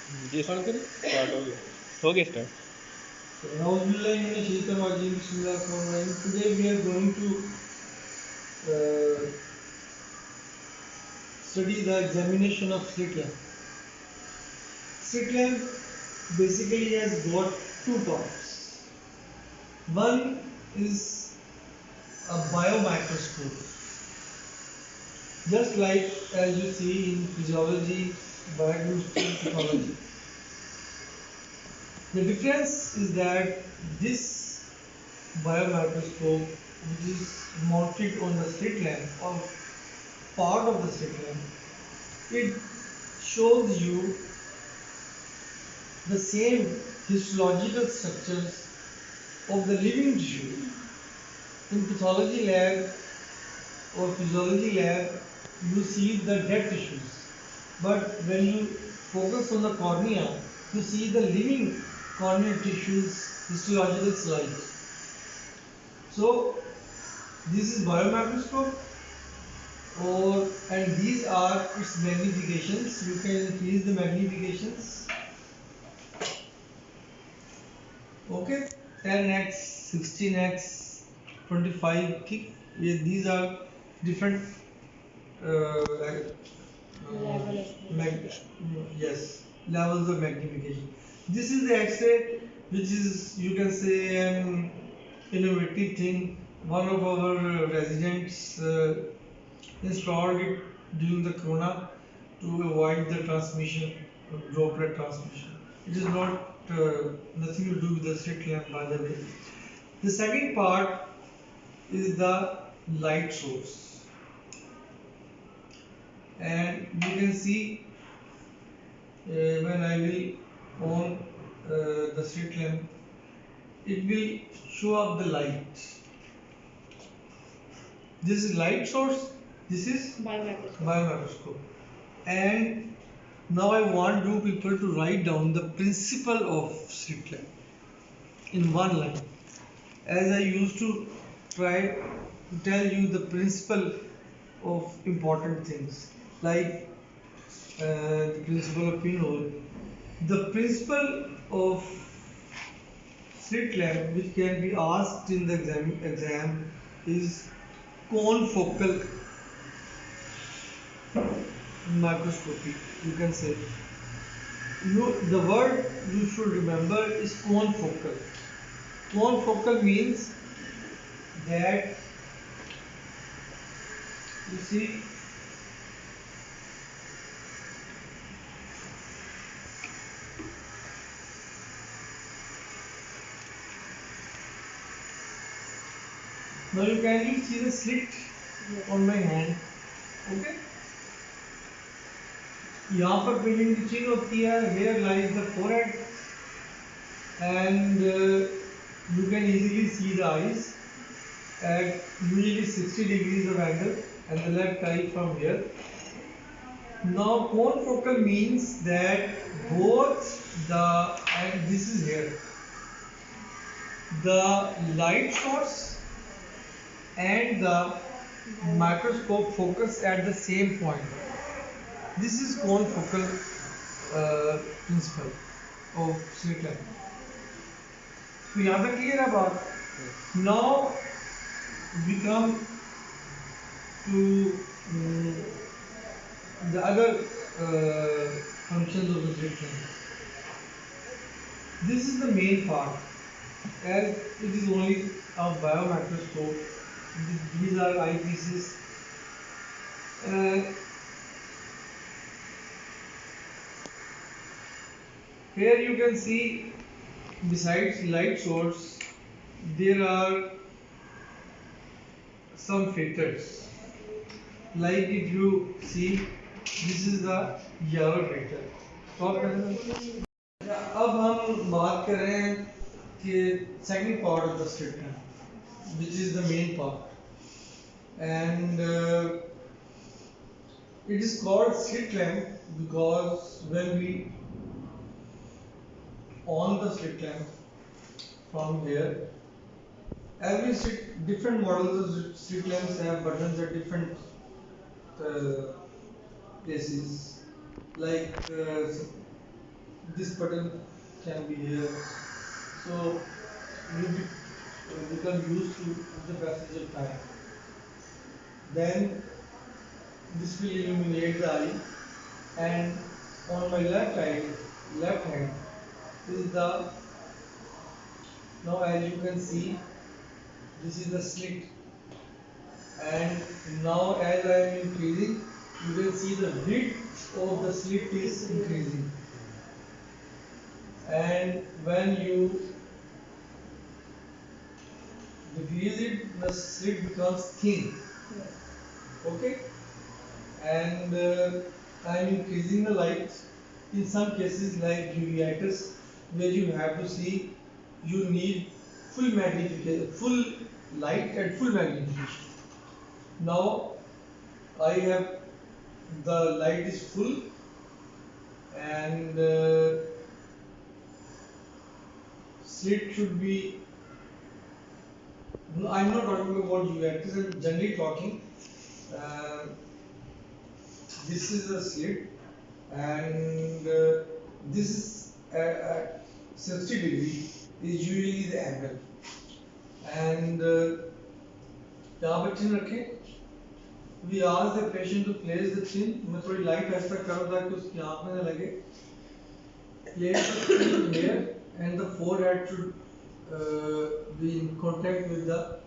जी start करें। Start हो गया start. Today we are going to study the examination of slit lamp. Slit lamp basically has got two parts. One is a biomicroscope, just like as you see in physiology, biochemistry, pathology. The difference is that this biomicroscope, which is mounted on the slit lamp or part of the slit lamp, it shows you the same histological structures of the living tissue. In pathology lab or physiology lab, you see the dead tissues, but when you focus on the cornea, you see the living corneal tissues histological slide. So this is biomicroscope, or and these are its magnifications. You can increase the magnifications. Okay, 10x, 16x, 25. These are different yes, levels of magnification. This is the X-ray, which is, you can say, an innovative thing. One of our residents installed it during the corona to avoid the transmission, droplet transmission. It is not nothing to do with the slit lamp, by the way. The second part is the light source, and you can see when I will on the slit lamp, it will show up the light. This is light source. This is biomicroscope. And now I want you people to write down the principle of slit lamp in one line. As I used to try to tell you the principle of important things, like the principle of pinhole. The principle of slit lamp, which can be asked in the exam is confocal microscopy. You can say. The word you should remember is confocal. Confocal means that you see now you see the slit on my hand. Okay. यहाँ पर building की चीज होती है. Here lies the forehead, and you can easily see the eyes at usually 60 degrees of angle, and the left eye from here. Now confocal means that both the, and this is here, the light source and the microscope focus at the same point. This is confocal principle of slit lamp. So यहाँ तक clear है बात. Now we come to the other functions of the slit lamp. This is the main part, as it is only a biomicroscope. These are eyepieces. Here you can see, besides light source, there are some filters. Like if you see, this is the yellow filter. Stop करें. अब हम बात कर रहे हैं कि second part of the slit lamp, which is the main part, and it is called slit lamp because when we on the slit lamp from here, every different models of slit lamps have buttons at different places. Like this button can be here. So you become used to the passage of time. Then this will illuminate the eye, and on my left hand is the, now as you can see, this is the slit, and now as I am increasing, you can see the width of the slit is increasing, and when you decrease it, the slit becomes thin. Okay, and I am increasing the light. In some cases like uveitis, where you have to see, you need full magnification, full light and full magnification. Now I have, the light is full, and slit should be, no, I'm not talking about uveitis, I'm generally talking. Uh, this is a slit, and this is at 60 degree is usually the angle, and यहाँ पे chin रखें. We ask the patient to place the chin. मैं थोड़ी light ऐसा करूँ ताकि उसकी आँख में न लगे. Place the chin here, and the forehead should be in contact with the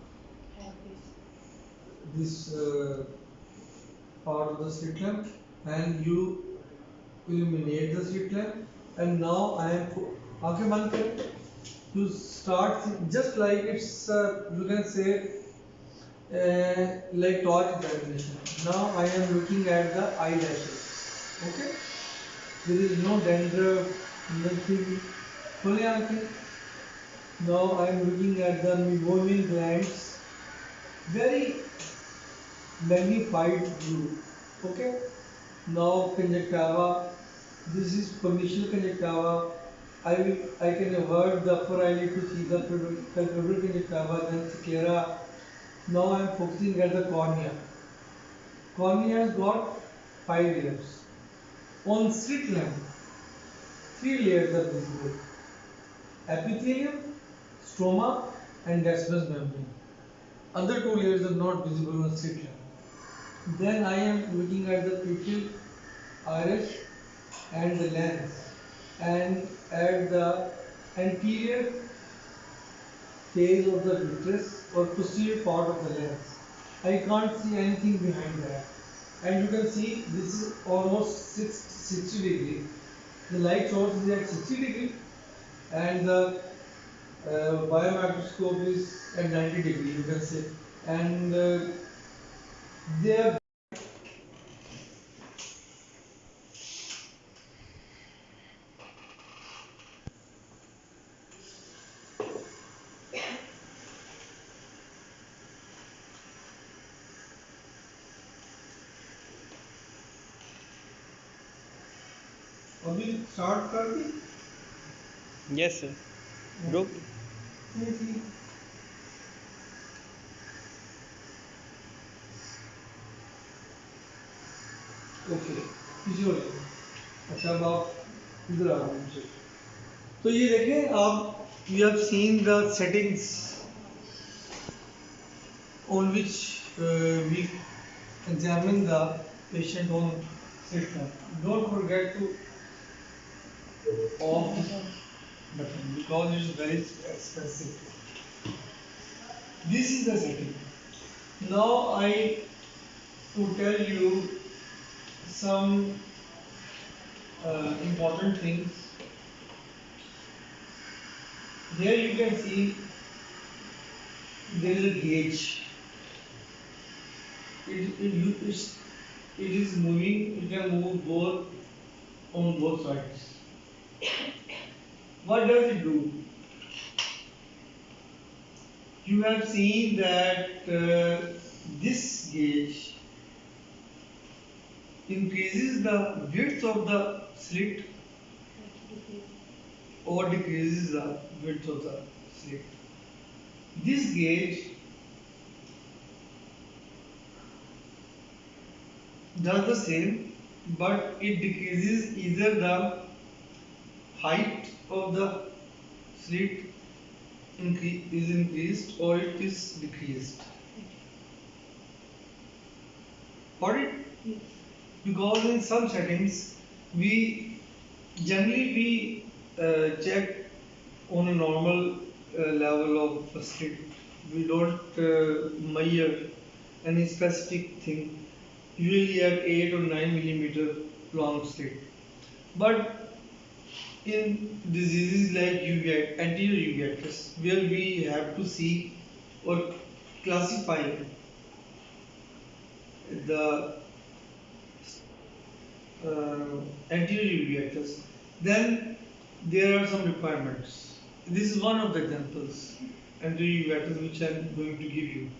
this part of the slit lamp, and you illuminate the slit lamp. And now I am आंखें बंद करें. You start just like it's you can say like torch examination. Now I am looking at the eyelashes. Okay, there is no dandruff, nothing. खोलें आंखें. Now I am looking at the meibomian glands, very magnified view. Okay, now conjunctiva. This is permeable conjunctiva. I can avert the upper eyelid to see the palpebral conjunctiva, then sclera. Now I am focusing at the cornea. Cornea has got 5 layers. On slit lamp, 3 layers are visible: epithelium, stroma, and Descemet's membrane. Other 2 layers are not visible on slit lamp. Then I am looking at the pupil, iris, and the lens, and at the anterior face of the vitreous or posterior part of the lens. I can't see anything behind that. And you can see this is almost 60 degree. The light source is at 60 degree, and the biomicroscope is at 90 degree, you can say. And they are अभी start कर दी. Yes, sir. Group. Okay, किसी और. अच्छा, अब आप इधर आ रहे हैं. तो ये देखें आप, you have seen the settings on which we examine the patient on system. Don't forget to off this button because it is very expensive. This is the setting. Now I to tell you some important things. Here you can see there is a gauge. It is moving. You can move both on both sides. What does it do? You have seen that this gauge increases the width of the slit or decreases the width of the slit. This gauge does the same, but it decreases either the height of the slit is increased or it is decreased. Got it? Because in some settings we generally check on a normal level of a slit. We don't measure any specific thing. Usually at 8 or 9 millimeter long slit. But in diseases like uveitis, anterior uveitis, where we have to see or classify the anterior uveitis, then there are some requirements. This is one of the examples, anterior uveitis, which I am going to give you.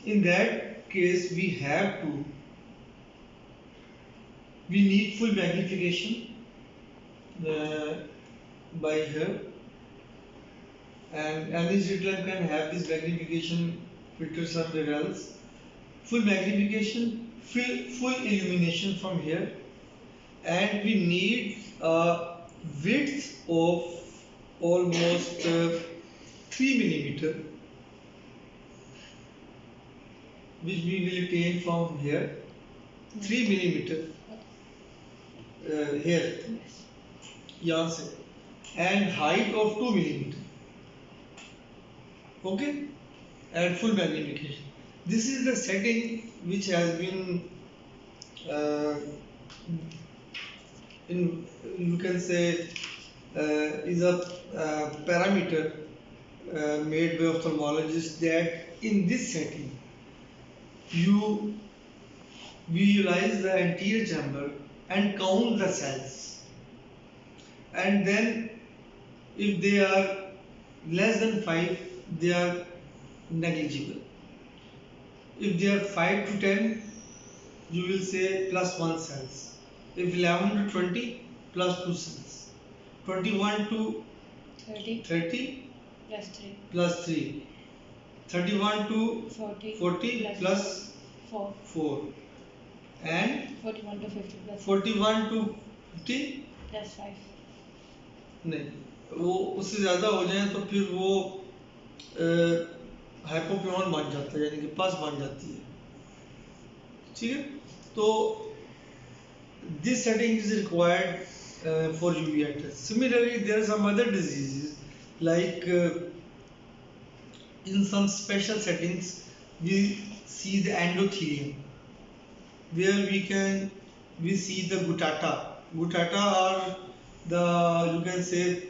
In that case, we need full magnification by here, and any slit lamp can have this magnification filter somewhere else. Full magnification, full illumination from here, and we need a width of almost 3 millimeter, which we will obtain from here, 3 millimeter here, यहाँ से, and height of 2 millimeter. Okay, and full magnification. This is the setting which has been you can say is a parameter made by ophthalmologists, that in this setting you visualize the anterior chamber and count the cells, and then if they are less than 5, they are negligible. If they are 5 to 10, you will say plus 1 cells. If 11 to 20, plus 2 cells. 21 to 30 plus 3. plus 3. 31 to 40 plus 4. And 41 to 50 plus 41 to 50 plus 5. नहीं, वो उससे ज़्यादा हो जाए तो फिर वो हाइपोप्योन बन जाता है, यानी कि पस बन जाती है. ठीक है, तो this setting is required for uveitis. Similarly, there are some other diseases like in some special settings we see the endothelium, where we see the guttata. Guttata are the, you can say,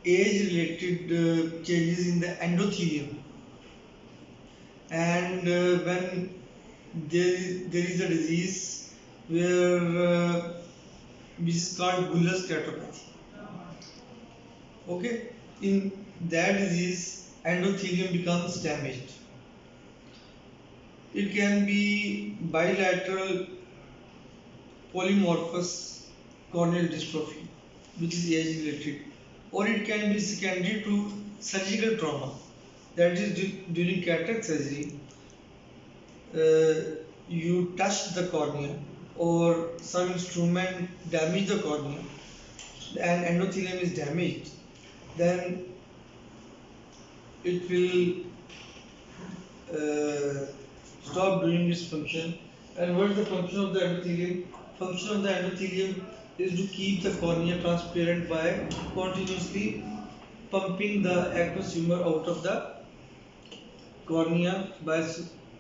age-related changes in the endothelium, and when there is a disease where which is called bullous keratopathy. Okay, in that disease, endothelium becomes damaged. It can be bilateral polymorphous corneal dystrophy, which is age-related, or it can be secondary to surgical trauma, that is during cataract surgery. You touch the cornea or some instrument damage the cornea and endothelium is damaged, then it will stop doing its function. And what is the function of the endothelium? Function of the endothelium is to keep the cornea transparent by continuously pumping the aqueous humor out of the cornea by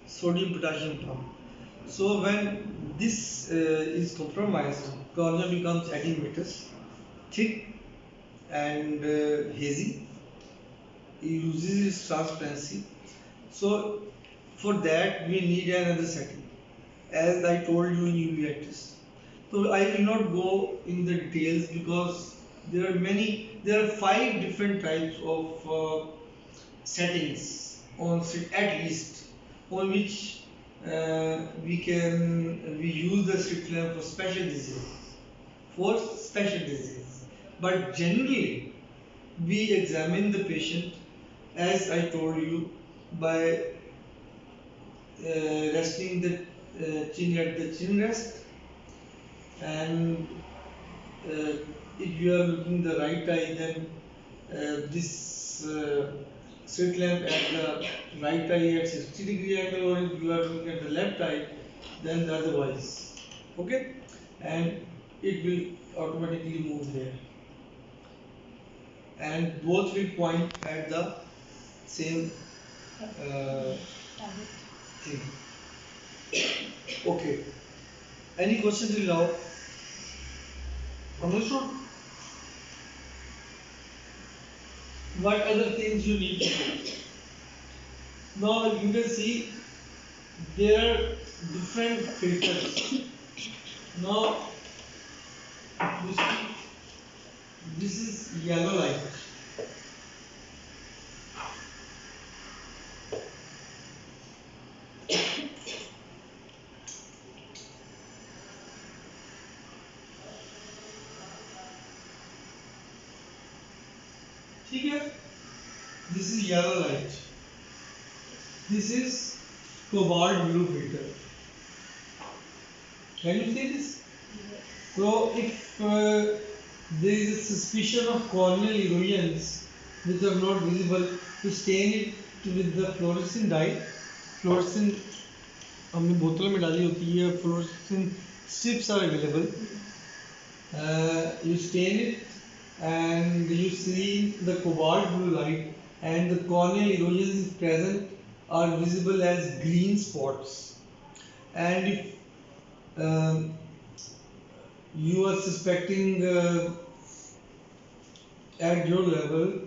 sodium potassium pump. So when this is compromised, cornea becomes edematous, thick and hazy. It loses its transparency. So for that we need another setting, as I told you in uveitis. So I will not go in the details because there are 5 different types of settings on at least on which we use the slit lamp for special diseases. But generally we examine the patient, as I told you, by resting the chin at the chin rest and if you are looking the right eye, then this slit lamp at the right eye at 60-degree angle, or if you are looking at the left eye, then the otherwise. Okay, and it will automatically move there, and both will point at the same Target. thing. Okay. Any questions till now? Understood? What other things you need to know? Now you can see there are different filters. Now you see this is yellow light. ठीक है? This is yellow light. This is cobalt blue filter. Can you see this? So if there is a suspicion of corneal erosions which are not visible, to stain it with the fluorescent dye. Fluorescent हमने बोतल में डाली होती है. Fluorescent strips are available. You stain it and you see the cobalt blue light, and the corneal erosions present are visible as green spots. And if you are suspecting at your level,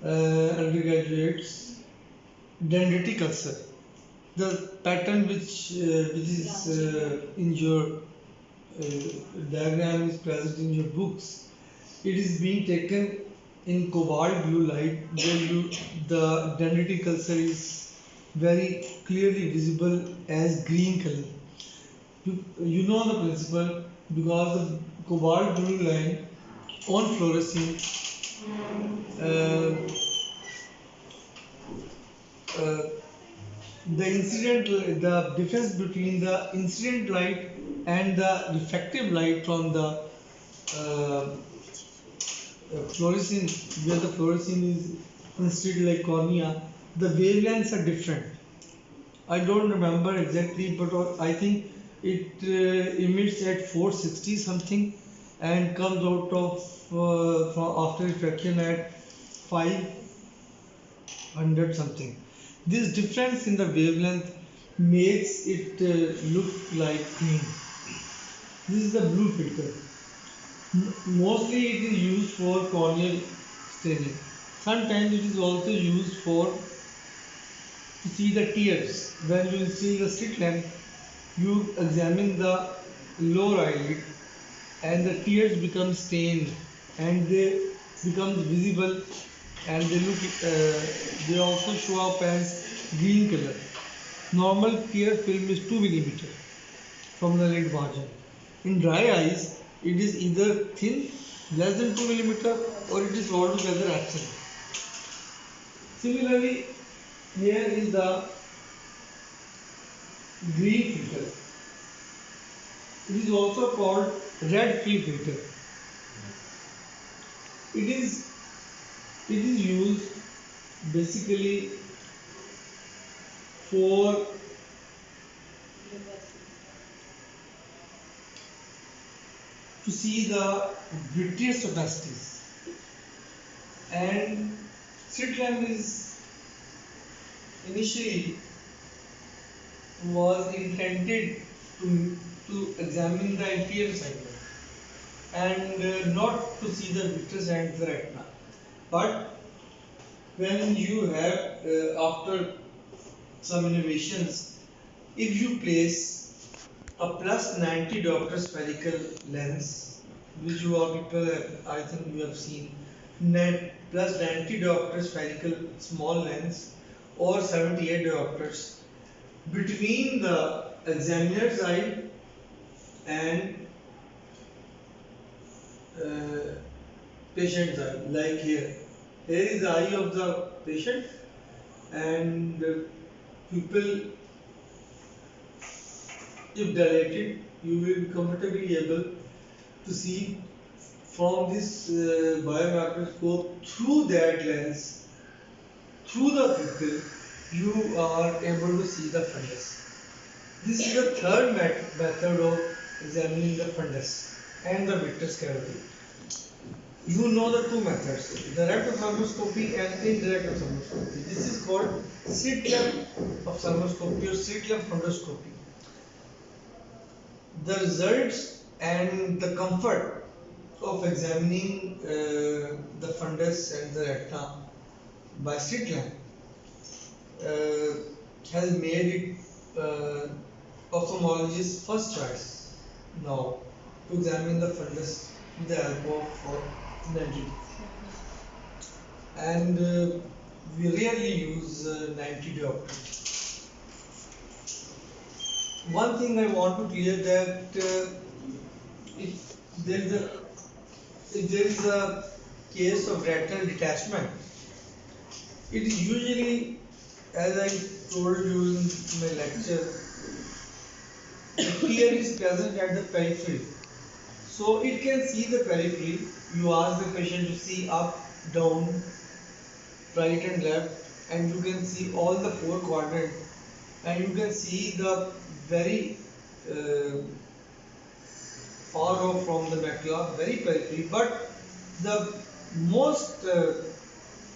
undergraduates, dendritic ulcer, the pattern which is in your diagram is present in your books. It is being taken in cobalt blue light, where the dendritic ulcer is very clearly visible as green color. You know the principle, because the cobalt blue line on fluorescent the difference between the incident light and the reflective light from the fluorescent, where the fluorescent is considered like cornea, the wavelengths are different. I don't remember exactly, but I think it emits at 460 something and comes out of from after reflection at 500 something. This difference in the wavelength makes it look like green. This is the blue filter. Mostly it is used for corneal staining. Sometimes it is also used for to see the tears. When you see the slit lamp, you examine the lower eyelid and the tears become stained and they become visible, and they also show up as green color. Normal tear film is 2 millimeter from the lid margin. In dry eyes, it is either thin, less than 2 millimeter, or it is altogether absent. Similarly, here is the green filter. It is also called red field filter. It is used basically for to see the vitreous opacities, and slit lamp is initially was intended to examine the anterior side and not to see the vitreous and the retina. But when you have after some innovations, if you place a plus 90 diopter spherical lens, which you all people I think you have seen, plus 90 diopter spherical small lens or 78 diopters between the examiner's eye and patient's eye, like here. Here is the eye of the patient, and pupil, if dilated, you will be comfortably able to see from this biomicroscope through that lens, through the pupil, you are able to see the fundus. This is the third method of examining the fundus and the vitreous cavity. You know the two methods, direct ophthalmoscopy and indirect ophthalmoscopy. This is called slit lamp ophthalmoscopy or slit lamp fundoscopy. The results and the comfort of examining the fundus and the retina by slit lamp has made it ophthalmologist's first choice now to examine the fundus with the help of 90. And we rarely use 90 diopters. One thing I want to clear that if there is a if there is a case of retinal detachment, it is usually, as I told you in my lecture, the tear is present at the periphery. So it can see the periphery. You ask the patient to see up, down, right and left, and you can see all the four quadrants, and you can see the very far off from the macula, very periphery, but the most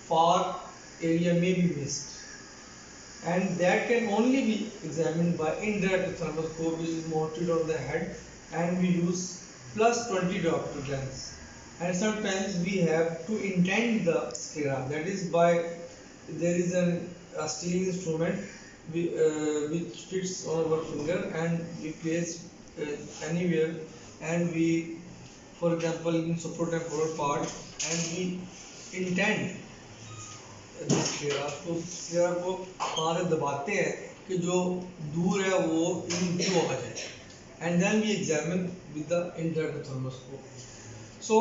far area may be missed. And that can only be examined by indirect ophthalmoscope, which is mounted on the head, and we use plus 20 diopter lens. And sometimes we have to indent the sclera, that is by there is a steel instrument which fits on our finger and we place anywhere, and we, for example, in supratemporal part, and we indent this sclera. तो sclera को हमारे दबाते हैं कि जो दूर है वो नीचे आ जाए, and then we examine with the indirect ophthalmoscope. So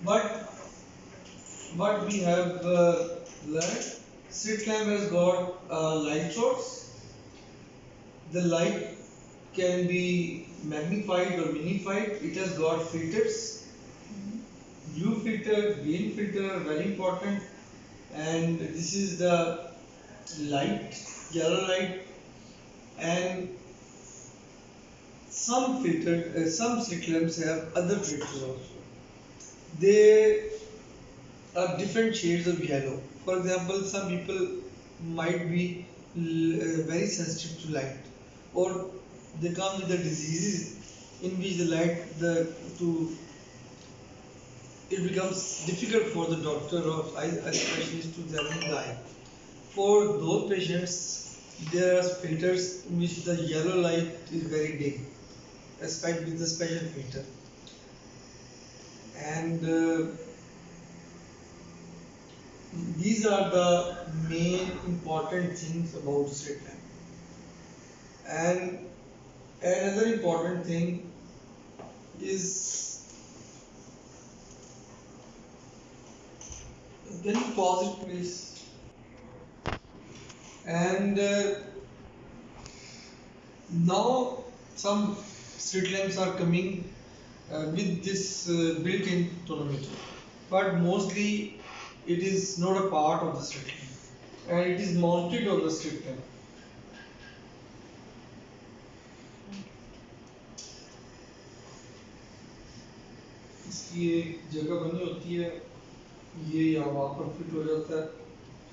what we have learned, slit lamp has got a light source. The light can be magnified or minified. It has got filters. Blue filter, green filter are very important, and this is the light, yellow light, and some slit lamps have other filters also. They are different shades of yellow. For example, some people might be very sensitive to light, or they come with the diseases in which the light it becomes difficult for the doctor or eye specialist to examine the eye. For those patients, there are filters in which the yellow light is very dim, especially with the special filter. And these are the main important things about slit lamp. And another important thing is, can you pause it please? And now some slit lamps are coming with this built-in tonometer, but mostly it is not a part of the slit lamp, and it is mounted on the slit lamp. इसकी एक जगह बनी होती है, ये यहाँ पर fit हो जाता है,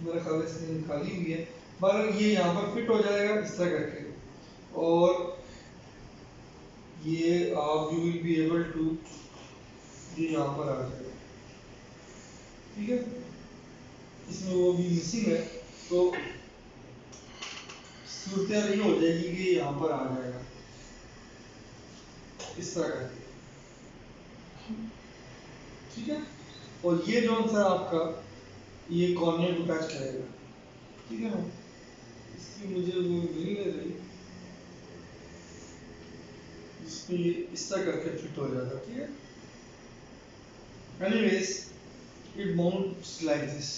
मेरे ख्याल से इसने निकाली हुई है, पर ये यहाँ पर फिट हो जाएगा इस तरह करके, और ये आप you will be able to, ये यहाँ पर आ जाएगा, ठीक है। इसमें वो भी मिसिंग है, तो सूरत ये हो जाएगी कि यहाँ पर आ जाएगा इस तरह करके, ठीक है। और ये जो सा आपका ये कॉर्निया को टच करेगा, ठीक है ना। इसकी मुझे वो मिल नहीं रही, जिसमें ये इस तरह करके फिट हो जाता, ठीक है। Anyways it mounts like this,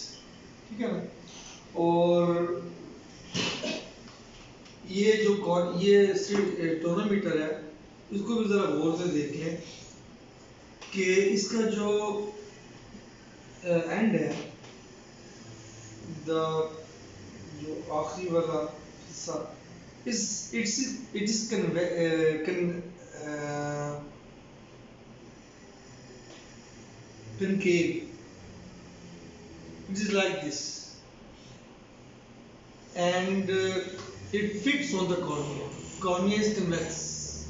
ठीक है ना। और ये जो ये टोनोमीटर है, इसको भी जरा गौर से देख लें। कि इसका जो एंड है, द जो आखिरी वाला हिस्सा, it is concave. It is like this, and it fits on the cornea. Cornea is convex.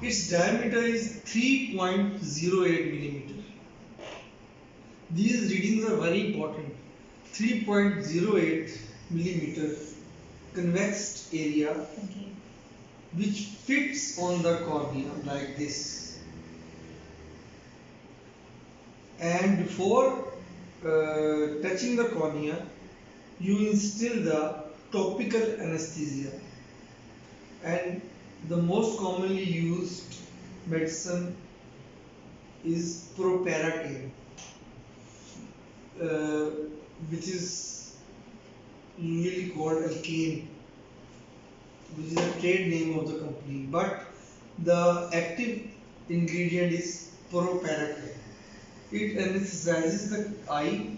Its diameter is 3.08 millimeter. These readings are very important. 3.08 millimeter convex area Okay. which fits on the cornea like this. And before touching the cornea, you instill the topical anesthesia. And the most commonly used medicine is proparacaine, which is usually called Alkane, which is a trade name of the company, but the active ingredient is proparacaine. It anesthetizes the eye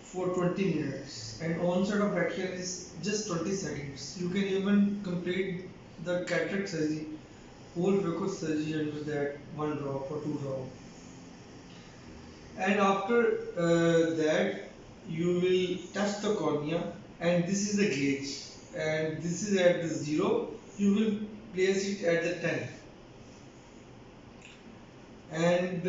for 20 minutes, and onset of action is just 20 seconds. You can even complete the cataract surgery, whole focus surgery under that one drop or two drop. And after that, you will touch the cornea, and this is the gauge, and this is at the 0. You will place it at the 10, and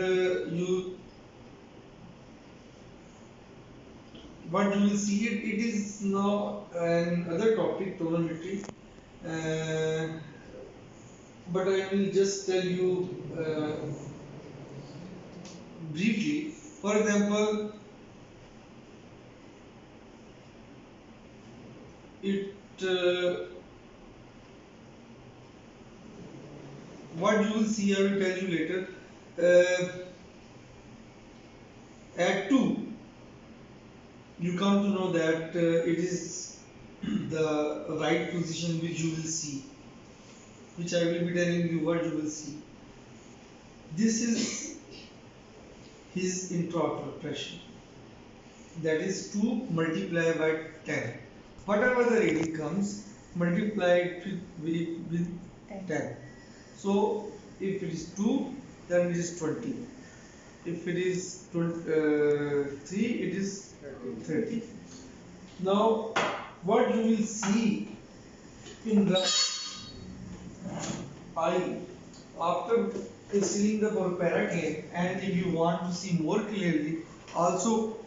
what you will see, it is now another topic, tonometry, but I will just tell you briefly. For example, it what you will see, I will tell you later. At 2, you come to know that it is the right position which you will see, which I will be telling you what you will see. This is his intraocular pressure, that is 2 multiplied by 10. Whatever the reading comes, multiply it with 10. So if it is 2, then it is 20. If it is 3, it is 30. Now, what you will see in the eye after seeing the proparacaine, and if you want to see more clearly, also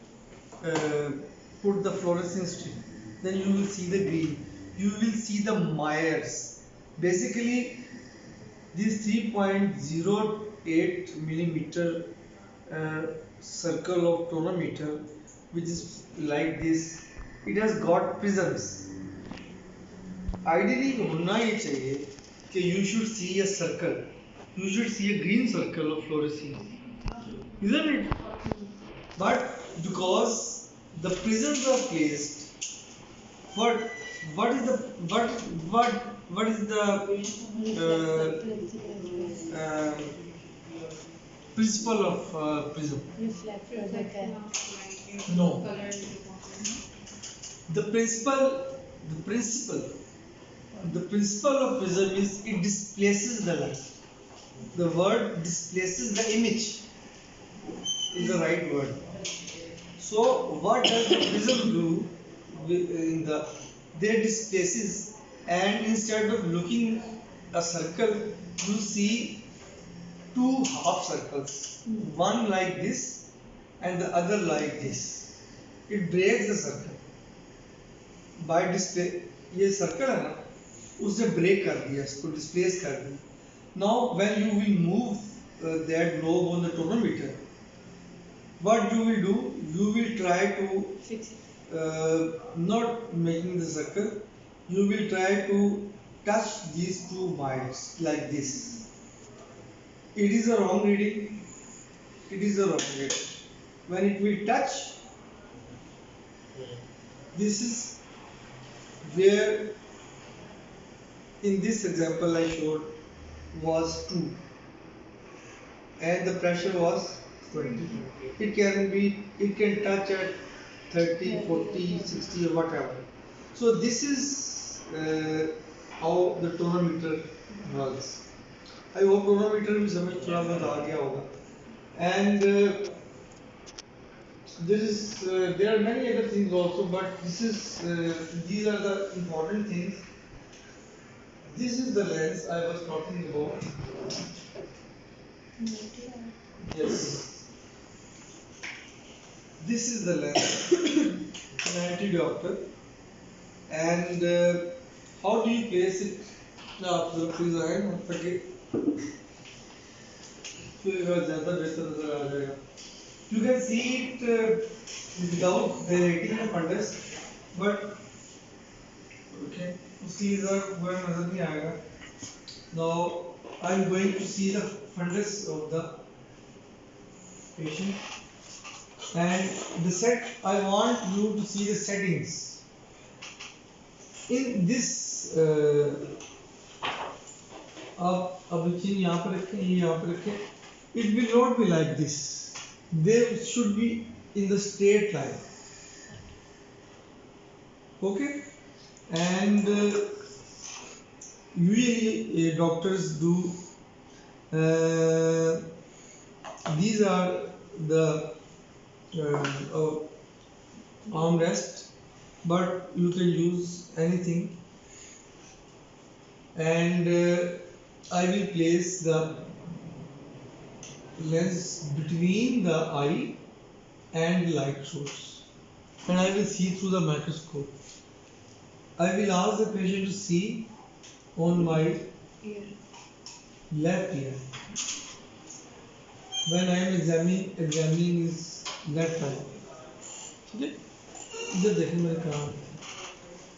put the fluorescent strip, then you will see the green. You will see the Myers. Basically, this 3.08 millimeter circle of tonometer, which is like this, it has got prisms. Ideally होना ये चाहिए कि you should see a circle, you should see a green circle of fluorescence, isn't it? But because the prisms are placed, what is the what is the uh, principle of prism? Reflect, project, and No. The principle, the principle, the principle of prism is it displaces the light. The word displaces the image is the right word. So what does the prism do in the? They displaces, and instead of looking a circle, you see 2 half circles, one like this and the other like this. It breaks the circle by display. ये circle है ना, उसने break कर दिया, इसको displace कर दिया. Now when you will move that knob on the tonometer, what you will do, you will try to fix it. not making the circle, you will try to touch these 2 miles like this. It is a wrong reading. It is a wrong reading. When it will touch, this is where in this example I showed was 2. and the pressure was 20. It can touch at 30, 40, 60 or whatever. So this is how the tonometer works. I hope tonometer भी समझ थोड़ा बहुत आ गया होगा. And there are many other things also, but these are the important things. This is the lens I was talking about. Yes. This is the lens, an anti-diopter. And how do you place it? Now, please again, forget. You can see it without dilating the fundus, but okay, उसकी इधर कोई नजर नहीं आएगा. Now I am going to see the fundus of the patient, and the set. I want you to see the settings in this. आप अब चीज यहाँ पर रखें, ये यहाँ पर रखें. It will not be like this. They should be in the straight line. Okay, and usually doctors do. These are the armrest, but you can use anything. And I will place the lens between the eye and the light source, and I will see through the microscope. I will ask the patient to see on my left ear when I am examining his left eye. ठीक है, इधर देखें मेरे कान.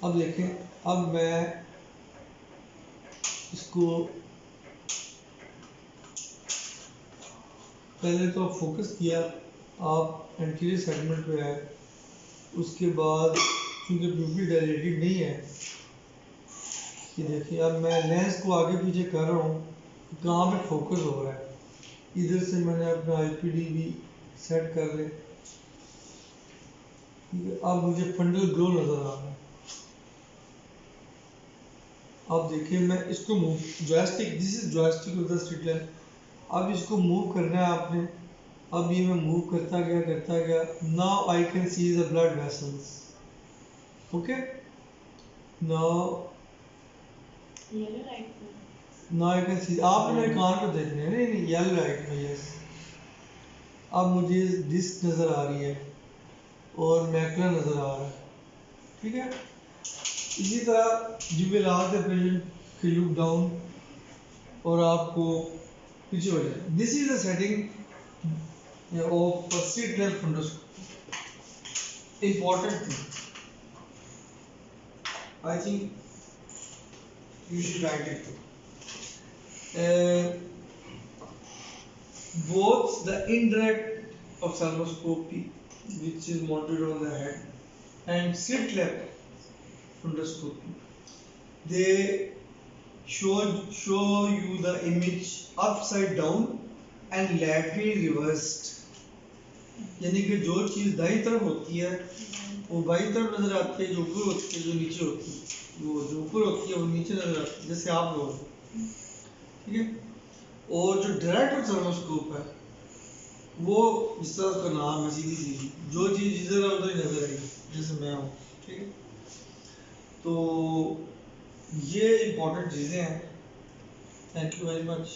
अब देखें, अब मैं इसको पहले तो फोकस किया, आप एंटीरियर सेगमेंट पे आए, उसके बाद क्योंकि प्यूपिल डायलेटेड नहीं है, ये देखिए अब मैं लेंस को आगे पीछे कर रहा हूँ, कहाँ पे फोकस हो रहा है. इधर से मैंने अपना आईपीडी भी सेट कर ले. अब मुझे फंडल ग्लो नजर आ रहा है. अब देखिए मैं इसको move, joystick, this is joystick of the street lens. अब इसको मूव करना है आपने. अब ये मैं मूव करता गया. Now I can see the blood vessels. Okay, now I can see. आपने मेरे कान को देखने हैं, नहीं येलो लाइट में. यस, अब मुझे डिस्क नज़र आ रही है और मैकुला नज़र आ रहा है. ठीक है, इसी तरह you will ask the patient to look down और आपको पीछे हो जाए. This is the setting of slit lens fundoscope. Important thing, I think you should write it. Both the indirect ophthalmoscopy, which is mounted on the head, and slit lamp fundoscopy, they show you the image upside down and laterally reversed. यानी कि जो चीज़ दाईं तरफ होती है वो बाईं तरफ नजर आती है, जो ऊपर होती है जो नीचे होती है, वो जो ऊपर होती है वो नीचे नजर आती है, जैसे आप लोग. ठीक है, और जो डायरेक्ट ऑप्थेल्मोस्कोप है वो जिस तरह उसका नाम है, सीधी सीधी जो चीज़ जिधर है उधर ही नजर आएगी, जैसे मैं हूँ. ठीक है, तो ये इंपॉर्टेंट चीज़ें हैं. Thank you very much.